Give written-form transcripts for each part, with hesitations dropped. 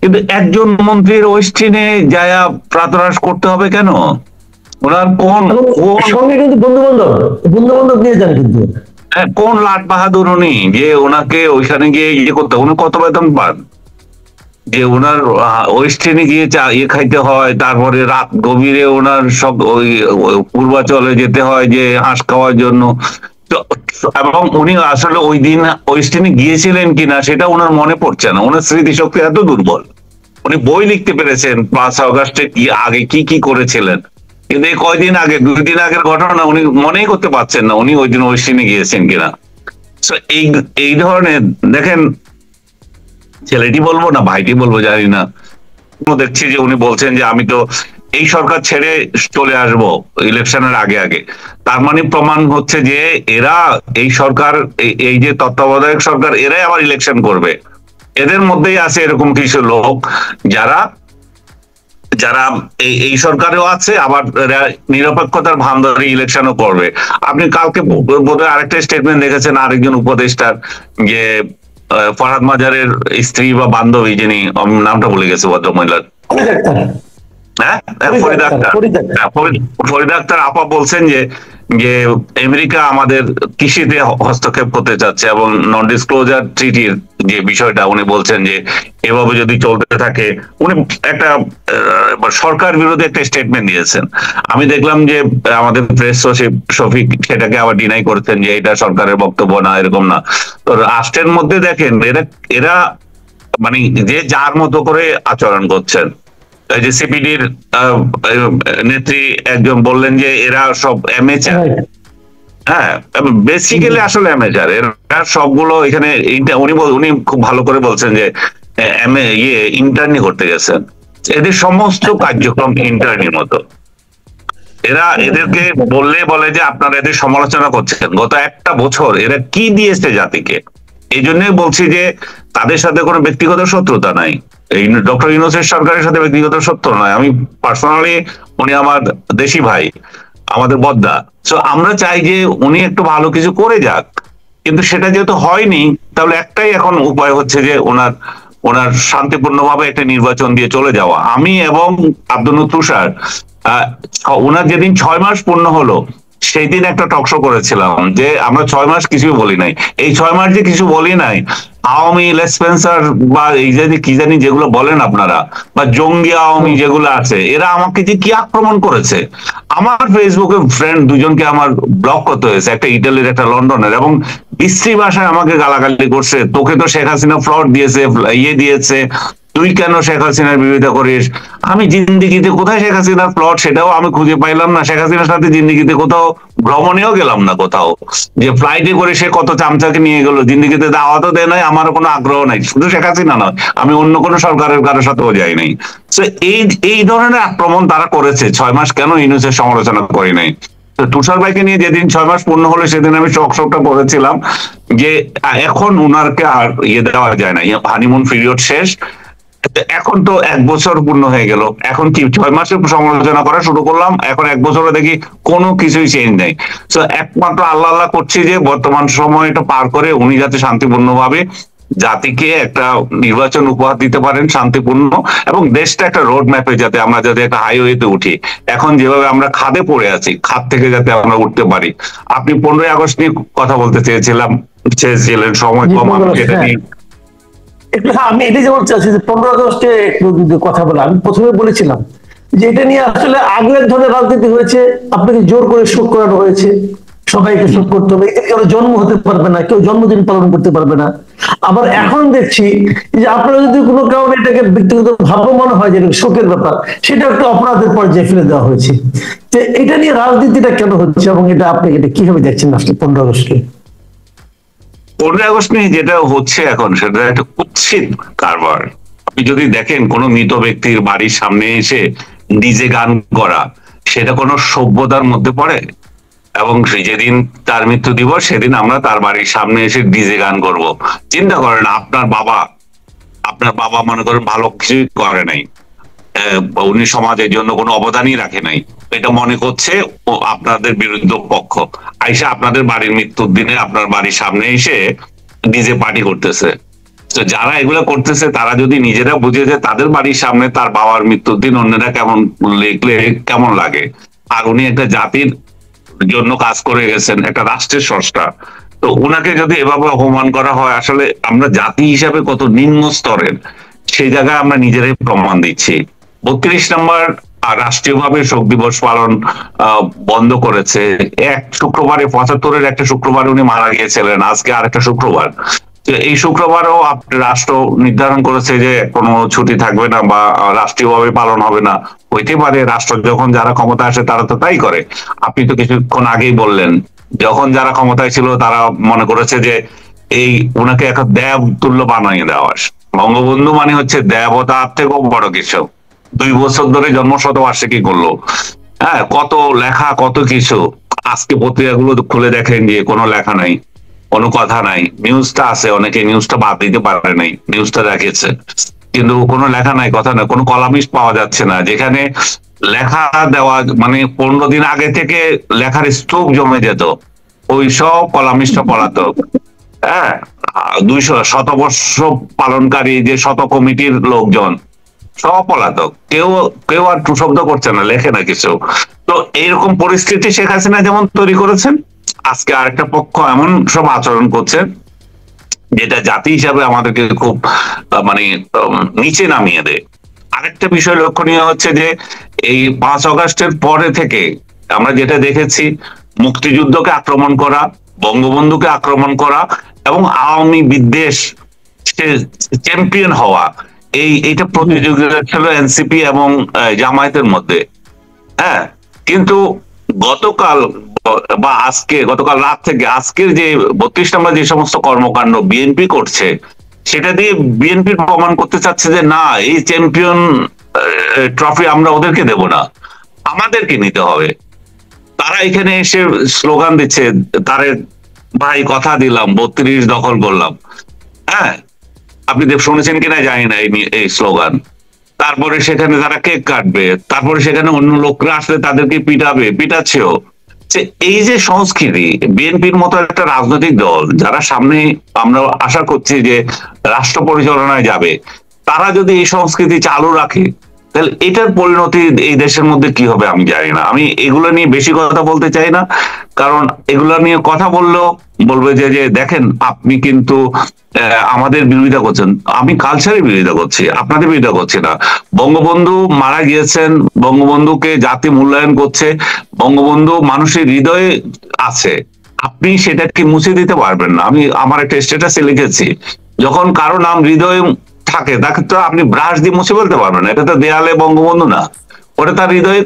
কিন্তু একজন মন্ত্রীর ওয়েস্টিনে যায়া প্রাতরাশ করতে হবে কেন? ওনার কোন সঙ্গে কিন্তু বন্ধু বান্ধব নিয়ে যান কিন্তু। কোন লাট বাহাদুর উনি যে ওনাকে ওইখানে গিয়ে ইয়ে করতে? উনি কত বেতন পান যে ওনার ওয়েস্টিনে গিয়ে ইয়ে খাইতে হয়, তারপরে রাত গভীরে ওনার সব ওই পূর্বাচলে যেতে হয় যে হাঁস খাওয়ার জন্য। এবং উনি আসলে ওই দিন ওয়েস্টিনে গিয়েছিলেন কিনা সেটা ওনার মনে পড়ছে না। ওনার স্মৃতিশক্তি এত দুর্বল। উনি বই লিখতে পেরেছেন 5 আগস্টে কি আগে কি কি করেছিলেন, কিন্তু এই কয়দিন আগে 2 দিন আগের ঘটনা উনি মনেই করতে পারছেন না উনি ওই দিন ওয়েস্টিনে গিয়েছেন কিনা। এই এই ধরনের দেখেন, ছেলেটি বলবো না ভাইটি বলবো জানি না, দেখছি যে উনি বলছেন যে আমি তো এই সরকার ছেড়ে চলে আসব ইলেকশনের আগে আগে। তার মানে প্রমাণ হচ্ছে যে এরা এই সরকার, এই যে তত্ত্বাবধায়ক সরকার, এরাই আবার ইলেকশন করবে। এদের মধ্যেই আছে এরকম কিছু লোক যারা যারা এই সরকারেও আছে, আবার নিরপেক্ষতার ভান ধরে ইলেকশনও করবে। আপনি কালকে বোধহয় আরেকটা স্টেটমেন্ট দেখেছেন আরেকজন উপদেষ্টার, যে ফরহাদ মাজারের স্ত্রী বা বান্ধবী, যিনি নামটা ভুলে গেছে ভদ্রমহিলার, ফরিদা আক্তার আপা বলছেন যে যে আমেরিকা আমাদের কৃষিতে হস্তক্ষেপ করতে চাচ্ছে এবং নন ডিসক্লোজার ট্রিটির যে বিষয়টা উনি বলছেন যে এভাবে যদি চলতে থাকে, উনি একটা সরকার বিরোধী একটা স্টেটমেন্ট দিয়েছেন। আমি দেখলাম যে আমাদের প্রেস সচিব শফিক সেটাকে আবার ডিনাই করছেন যে এটা সরকারের বক্তব্য না, এরকম না। তো রাষ্ট্রের মধ্যে দেখেন এরা মানে যে যার মতো করে আচরণ করছেন। এই যে সিপিডির নেত্রী একজন বললেন যে এরা সব অ্যামেচার। হ্যাঁ, বেসিক্যালি আসলে অ্যামেচার এরা সবগুলো। এখানে উনি খুব ভালো করে বলছেন যে ইন্টার্নি করতে গেছেন। এদের সমস্ত কার্যক্রম ইন্টার্নির মতো। এদেরকে বলে যে আপনারা এদের সমালোচনা করছেন, গত একটা বছর এরা কি দিয়েছে জাতিকে। এই জন্যই বলছি যে তাদের সাথে কোনো ব্যক্তিগত শত্রুতা নাই। এই ডক্টর ইউনূসের সরকারের সাথে ব্যক্তিগত শত্রু নয়। আমি পার্সোনালি, উনি আমার দেশি ভাই, আমাদের বদ্দা। সো আমরা চাই যে উনি একটু ভালো কিছু করে যাক, কিন্তু সেটা যেহেতু হয়নি, তাহলে একটাই এখন উপায় হচ্ছে যে ওনার শান্তিপূর্ণভাবে একটা নির্বাচন দিয়ে চলে যাওয়া। আমি এবং আব্দুল তুষার ওনার যেদিন 6 মাস পূর্ণ হলো সেই দিন একটা টকশো করেছিলাম যে আমরা 6 মাস কিছু বলি নাই। এই 6 মাস যে কিছু বলি নাই, আওয়ামী লেসপেন্সার বা এই যে কি জানি যেগুলো বলেন আপনারা, বা জঙ্গি আওয়ামী যেগুলো আছে, এরা আমাকে যে কি আক্রমণ করেছে। আমার ফেসবুকে ফ্রেন্ড 2জনকে আমার ব্লক করতে হয়েছে, একটা ইটালির একটা লন্ডনের, এবং বিশ্রী ভাষায় আমাকে গালাগালি করছে। তোকে তো শেখ হাসিনা ফ্লট দিয়েছে, দিয়েছে, তুই কেন শেখ হাসিনার বিরোধিতা করিস? আমি জিন্দিগিতে কোথায় শেখ হাসিনার প্লট সেটাও আমি খুঁজে পাইলাম না। শেখ হাসিনার সাথে জিন্দিগিতে কোথাও ভ্রমণেও গেলাম না, কোথাও যে ফ্লাইটে করে সে কত চামচাকে নিয়ে গেল, জিন্দিগিতে দাওয়াতও দেয় নাই, আমারও কোনো আগ্রহ নাই। শুধু শেখ হাসিনা নয়, আমি অন্য কোনো সরকারের কারোর সাথেও যাই নাই। তো এই ধরনের আক্রমণ তারা করেছে। 6 মাস কেন ইউনূসের সমালোচনা করি নাই? তুষার ভাইকে নিয়ে যেদিন 6 মাস পূর্ণ হলো সেদিন আমি শোকটা করেছিলাম যে এখন উনারকে আর দেওয়া যায় না, হানিমুন পিরিয়ড শেষ। এখন তো 1 বছর পূর্ণ হয়ে গেল, এখন কি 6 মাসের সমালোচনা করা শুরু করলাম? এখন 1 বছরে দেখি কোনো কিছুই চেঞ্জ নেই। তো একমাত্র আল্লাহ আল্লাহ করছি যে বর্তমান সময়টা পার করে উনি যাতে শান্তিপূর্ণভাবে জাতিকে একটা নির্বাচন উপহার দিতে পারেন শান্তিপূর্ণ, এবং দেশটা একটা রোড ম্যাপে যাতে আমরা একটা হাইওয়েতে উঠি। এখন যেভাবে আমরা খাদে পড়ে আছি, খাদ থেকে যাতে আমরা উঠতে পারি। আপনি 15ই আগস্ট নিয়ে কথা বলতে চেয়েছিলেন, সময় কম, আমি এটা নিয়ে আমি এটাই যেমন চাচ্ছি যে 15 আগস্টে কথা বলা, আমি প্রথমে বলেছিলাম যে এটা নিয়ে আসলে আগের ধরনের রাজনীতি হয়েছে, আপনাকে জোর করে শোক করানো হয়েছে, সবাইকে শোক করতে হবে, এতে কারো জন্ম হতে পারবে না, কেউ জন্মদিন পালন করতে পারবে না। আবার এখন দেখছি যে আপনারা যদি কোনো কারণে এটাকে ব্যক্তিগত ভাব মনে হয় যে শোকের ব্যাপার, সেটা একটা অপরাধের পর্যায়ে ফেলে দেওয়া হয়েছে। তো এটা নিয়ে রাজনীতিটা কেন হচ্ছে এবং এটা আপনি এটা কিভাবে দেখছেন আসলে 15 আগস্টকে? 15 আগস্ট নিয়ে যেটা হচ্ছে এখন সেটা একটা কুৎসিত কারবার। আপনি যদি দেখেন কোন মৃত ব্যক্তির বাড়ির সামনে এসে ডিজে গান করা, সেটা কোনো সভ্যতার মধ্যে পড়ে? এবং যেদিন তার মৃত্যু দিবস সেদিন আমরা তার বাড়ির সামনে এসে ডিজে গান করব? চিন্তা করেন, আপনার বাবা মনে করেন ভালো কিছুই করে নাই, উনি সমাজের জন্য কোনো অবদানই রাখে নাই, এটা মনে করছে আপনাদের বিরুদ্ধ পক্ষ আইসা আপনাদের বাড়ির মৃত্যুর দিনে আপনার বাড়ির সামনে এসে ডিজে পার্টি করতেছে। তো যারা এগুলো করতেছে তারা যদি নিজেরা বুঝে যে তাদের বাড়ির সামনে তার বাবার মৃত্যুর দিন অন্যরা কেমন লিখলে কেমন লাগে, আর উনি একটা জাতির জন্য কাজ করে গেছেন, একটা রাষ্ট্রের স্রষ্টা, তো ওনাকে যদি এভাবে অপমান করা হয়, আসলে আমরা জাতি হিসাবে কত নিম্ন স্তরের সেই জায়গায় আমরা নিজেরাই প্রমাণ দিচ্ছি। 32 নম্বর রাষ্ট্রীয়ভাবে শোক দিবস পালন বন্ধ করেছে। এক শুক্রবারে 75-এর একটা শুক্রবার উনি মারা গিয়েছিলেন, আজকে আর একটা শুক্রবার, এই শুক্রবারও রাষ্ট্র নির্ধারণ করেছে যে কোনো ছুটি থাকবে না বা রাষ্ট্রীয়ভাবে পালন হবে না। হইতে পারে, রাষ্ট্র যখন যারা ক্ষমতা আসে তারা তো তাই করে। আপনি তো কিছুক্ষণ আগেই বললেন, যখন যারা ক্ষমতায় ছিল তারা মনে করেছে যে এই ওনাকে একটা দেব তুল্য বানিয়ে দেওয়া। বঙ্গবন্ধু মানে হচ্ছে দেবতার থেকেও বড় কিছু। 2 বছর ধরে জন্মশতবার্ষিকী করলো, হ্যাঁ, কত লেখা কত কিছু। আজকে পত্রিকাগুলো খুলে দেখেন যে কোনো লেখা নাই, কোনো কথা নাই। নিউজটা আছে, অনেকে নিউজটা বাদ দিতে পারে নাই, নিউজটা দেখেছে, কিন্তু কোনো লেখা নাই, কথা নাই, কোনো কলামিস্ট পাওয়া যাচ্ছে না। যেখানে লেখা দেওয়া মানে 15 দিন আগে থেকে লেখার স্তূপ জমে যেত, ওই সব কলামিস্ট পলাতক। হ্যাঁ, 200 শতবর্ষ পালনকারী যে শত কমিটির লোকজন সব পলাতক, কেউ কেউ আর টু শব্দ করছে না, লেখে না কিছু। তো এইরকম পরিস্থিতি শেখ হাসিনা যেমন তৈরি করেছেন, আজকে আরেকটা পক্ষ এমন সব আচরণ করছে যেটা জাতি হিসাবে আমাদেরকে খুব মানে নিচে নামিয়ে দেয়। আরেকটা বিষয় লক্ষণীয় হচ্ছে যে এই 5 আগস্টের পরে থেকে আমরা যেটা দেখেছি, মুক্তিযুদ্ধকে আক্রমণ করা, বঙ্গবন্ধুকে আক্রমণ করা এবং আওয়ামী বিদ্বেষ চ্যাম্পিয়ন হওয়া, এইটা প্রতিযোগিতা ছিল এনসিপি এবং জামায়াতের মধ্যে। হ্যাঁ, কিন্তু গতকাল বা আজকে, গতকাল রাত থেকে আজকের যে 32 নম্বর যে সমস্ত কর্মকাণ্ড বিএনপি করছে, সেটা দিয়ে বিএনপি প্রমাণ করতে চাচ্ছে যে না, এই চ্যাম্পিয়ন ট্রফি আমরা ওদেরকে দেব না, আমাদেরকে নিতে হবে। তারা এখানে এসে স্লোগান দিচ্ছে, তারে ভাই কথা দিলাম 32 দখল করলাম। হ্যাঁ, আপনি শুনেছেন কিনা জানি না এই স্লোগান। তারপরে সেখানে তারা কেক কাটবে, তারপরে সেখানে অন্য লোকরা আসলে তাদেরকে পিটাবে, পিটাচ্ছেও। এই যে সংস্কৃতি, বিএনপির মতো একটা রাজনৈতিক দল যারা সামনে আমরা আশা করছি যে রাষ্ট্র পরিচালনায় যাবে, তারা যদি এই সংস্কৃতি চালু রাখে, তাহলে এটার পরিণতি এই দেশের মধ্যে কি হবে আমি জানি না। আমি এগুলো নিয়ে বেশি কথা বলতে চাই না, কারণ এগুলো নিয়ে কথা বললেও বলবে যে যে দেখেন আপনি কিন্তু আমাদের বিরোধিতা করছেন। আমি কালচারের বিরোধিতা করছি, আপনাদের বিরোধিতা করছি না। বঙ্গবন্ধু মারা গিয়েছেন, বঙ্গবন্ধুকে জাতি মূল্যায়ন করছে, বঙ্গবন্ধু মানুষের হৃদয়ে আছে, আপনি সেটাকে মুছে দিতে পারবেন না। আমি আমার একটা স্ট্যাটাসে লিখেছি, যখন কারো নাম হৃদয়ে থাকে তাকে তো আপনি ব্রাশ দিয়ে মুছে ফেলতে পারবেন না, এটা তো দেয়ালে বঙ্গবন্ধু না, ওটা তার হৃদয়ে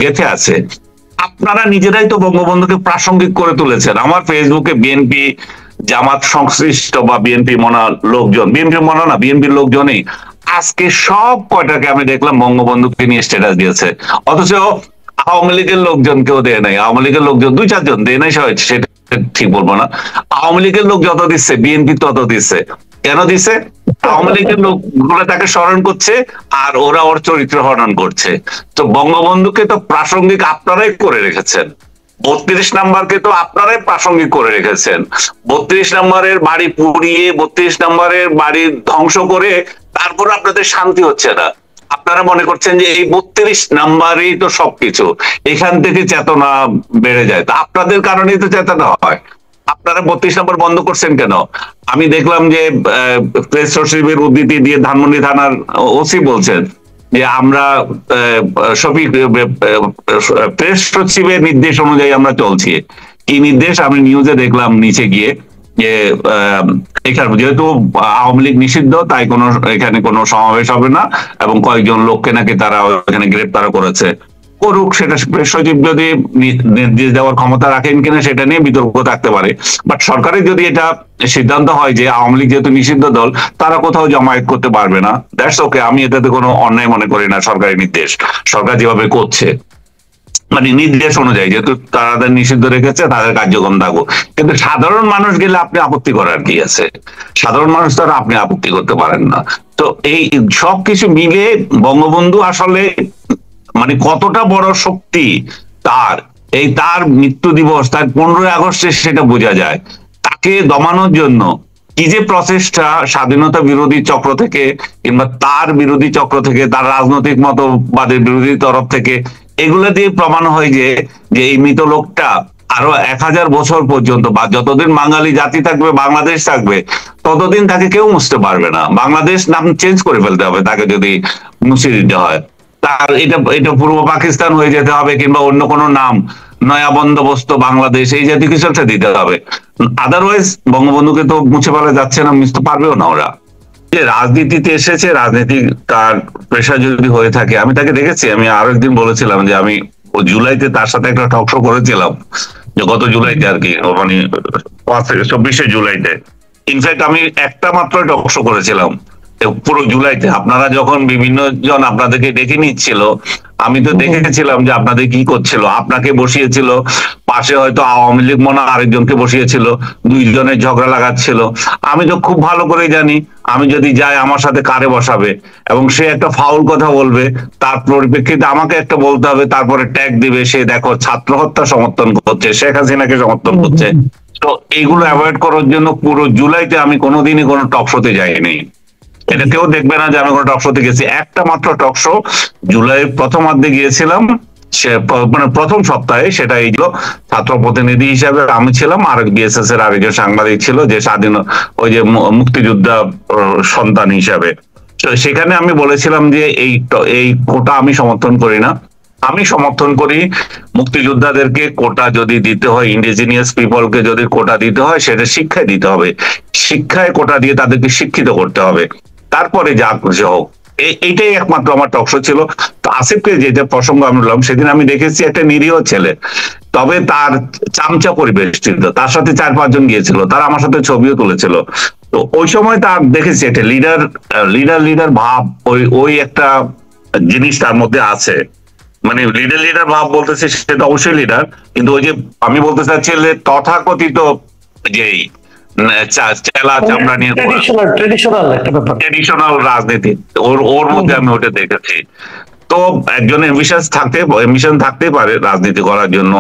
গেঁথে আছে। আপনারা নিজেরাই তো বঙ্গবন্ধুকে প্রাসঙ্গিক করে তুলেছেন। আমার ফেসবুকে বিএনপি জামাত সংশ্লিষ্ট বা বিএনপি মনা লোকজন, বিএনপি মনা না, বিএনপির লোকজনই আজকে সব কয়টাকে আমি দেখলাম বঙ্গবন্ধুকে নিয়ে স্ট্যাটাস দিয়েছে, অথচ আওয়ামী লীগের লোকজন কেউ দেয় নাই। আওয়ামী লীগের লোকজন 2-4 জন দেয় নাই, সেটা ঠিক বলবো না। আওয়ামী লীগের লোক যত দিচ্ছে বিএনপি তত দিচ্ছে। কেন দিছে? আওয়ামী লীগের লোকগুলো তাকে স্মরণ করছে আর ওরা ওর চরিত্র হনন করছে। তো বঙ্গবন্ধুকে তো প্রাসঙ্গিক আপনারাই করে রেখেছেন, 32 নম্বরকে তো আপনারাই প্রাসঙ্গিক করে রেখেছেন। 32 নম্বরের বাড়ি পুড়িয়ে, 32 নম্বরের বাড়ি ধ্বংস করে তারপর আপনাদের শান্তি হচ্ছে না। আপনারা মনে করছেন যে এই 32 নাম্বারই তো সবকিছু, এখান থেকে চেতনা বেড়ে যায়। তা আপনাদের কারণেই তো চেতনা হয়। আপনারা 32 নম্বর বন্ধ করছেন কেন? আমি দেখলাম যে প্রেস সচিবের উদ্ধৃতি দিয়ে ধানমন্ডি থানার ওসি বলছেন যে আমরা শফিক প্রেস সচিবের নির্দেশ অনুযায়ী আমরা চলছি। কি নির্দেশ? আমি নিউজে দেখলাম নিচে গিয়ে যে এখানে যেহেতু আওয়ামী লীগ নিষিদ্ধ, তাই এখানে কোনো সমাবেশ হবে না এবং কয়েকজন লোককে নাকি তারা এখানে গ্রেপ্তার করেছে। করুক, সেটা প্রেস সচিব যদি নির্দেশ দেওয়ার ক্ষমতা রাখেন কিনা সেটা নিয়ে বিতর্ক থাকতে পারে। বাট সরকারের যদি এটা সিদ্ধান্ত হয় যে আওয়ামী লীগ যেহেতু নিষিদ্ধ দল, তারা কোথাও জমায়েত করতে পারবে না, দ্যাটস ওকে। আমি এটাতে কোনো অন্যায় মনে করি না। সরকারি নির্দেশ, সরকার যেভাবে করছে মানে নির্দেশ অনুযায়ী, যেহেতু তাদের নিষিদ্ধ রেখেছে তাদের কার্যক্রম থাকুক। কিন্তু সাধারণ মানুষ গেলে আপনি আপত্তি করার কি আছে? সাধারণ মানুষ দ্বারা আপনি আপত্তি করতে পারেন না। তো এই সবকিছু মিলে বঙ্গবন্ধু আসলে মানে কতটা বড় শক্তি তার মৃত্যু দিবস, তার 15 আগস্টে সেটা বোঝা যায়। তাকে দমানোর জন্য কি যে প্রচেষ্টা স্বাধীনতা বিরোধী চক্র থেকে কিংবা তার বিরোধী চক্র থেকে, তার রাজনৈতিক মতবাদের বিরোধী তরফ থেকে, এগুলো দিয়ে প্রমাণ হয় যে যে এই মৃত লোকটা আরো 1000 বছর পর্যন্ত বা যতদিন বাঙালি জাতি থাকবে, বাংলাদেশ থাকবে, ততদিন তাকে কেউ মুছতে পারবে না। বাংলাদেশ নাম চেঞ্জ করে ফেলতে হবে তাকে যদি মুছে দিতে হয়। তার এটা এটা পূর্ব পাকিস্তান হয়ে যেতে হবে, কিংবা অন্য কোনো নাম, নয়া বন্দোবস্ত বাংলাদেশ, এই জাতীয় কিছু একটা দিতে হবে। আদারওয়াইজ বঙ্গবন্ধুকে তো মুছে ফেলা যাচ্ছে না, মুছতে পারবেও না ওরা। যে রাজনীতিতে এসেছে, রাজনীতি তার পেশা যদি হয়ে থাকে, আমি তাকে দেখেছি। আমি আরো একদিন বলেছিলাম যে আমি জুলাইতে তার সাথে একটা টক শো করেছিলাম, যে গত জুলাইতে আর কি, মানে 24শে জুলাইতে। ইনফ্যাক্ট আমি একটা মাত্র টক শো করেছিলাম পুরো জুলাইতে। আপনারা যখন বিভিন্ন জন আপনাদেরকে ডেকে নিচ্ছিল, আমি তো দেখেছিলাম যে আপনাদের কি করছিল। আপনাকে বসিয়েছিল পাশে, হয়তো আওয়ামী লীগ মনে আরেকজনকে বসিয়েছিল, দুইজনের ঝগড়া লাগাচ্ছিল। আমি তো খুব ভালো করে জানি, আমি যদি যাই আমার সাথে কারে বসাবে, এবং সে একটা ফাউল কথা বলবে, তার পরিপ্রেক্ষিতে আমাকে একটা বলতে হবে, তারপরে ট্যাগ দিবে সে দেখো ছাত্র হত্যা সমর্থন করছে, শেখ হাসিনাকে সমর্থন করছে। তো এইগুলো অ্যাভয়েড করার জন্য পুরো জুলাইতে আমি কোনোদিনই কোনো টক শোতে যাইনি। এটা কেউ দেখবে না যে আমি কোনো টক শোতে গেছি। একটা মাত্র টক শো জুলাই প্রথমার্ধে গিয়েছিলাম, সে মানে প্রথম সপ্তাহে, সেটা এই ছাত্র প্রতিনিধি হিসাবে আমি ছিলাম, আর বিএসএস এর আরেকজন সাংবাদিক ছিল, যে স্বাধীন ওই যে মুক্তিযোদ্ধা সন্তান হিসাবে। তো সেখানে আমি বলেছিলাম যে এই কোটা আমি সমর্থন করি না। আমি সমর্থন করি মুক্তিযোদ্ধাদেরকে কোটা যদি দিতে হয়, ইন্ডিজিনিয়াস পিপলকে যদি কোটা দিতে হয়, সেটা শিক্ষায় দিতে হবে। শিক্ষায় কোটা দিয়ে তাদেরকে শিক্ষিত করতে হবে, তারপরে যা খুশি হোক। এইটাই একমাত্র আমার টকশো ছিল। তো আসিফকে যেটা প্রসঙ্গ আমি বললাম, সেদিন আমি দেখেছি একটা নিরীহ ছেলে, তবে তার চামচা পরিবেষ্টিত, তার সাথে 4-5 জন গিয়েছিল, তারা আমার সাথে ছবিও তুলেছিল। তো ওই সময় তার দেখেছি একটা লিডার ভাব, ওই একটা জিনিস তার মধ্যে আছে। মানে লিডার ভাব বলতেছে, সেটা অবশ্যই লিডার, কিন্তু ওই যে আমি বলতে চাচ্ছি তথাকথিত যেই চেলা চামড়া নিয়ে ট্রেডিশনাল রাজনীতি, ওর মধ্যে আমি ওটা দেখেছি। তো একজনের এম্বিশন থাকতেই পারে রাজনীতি করার জন্য।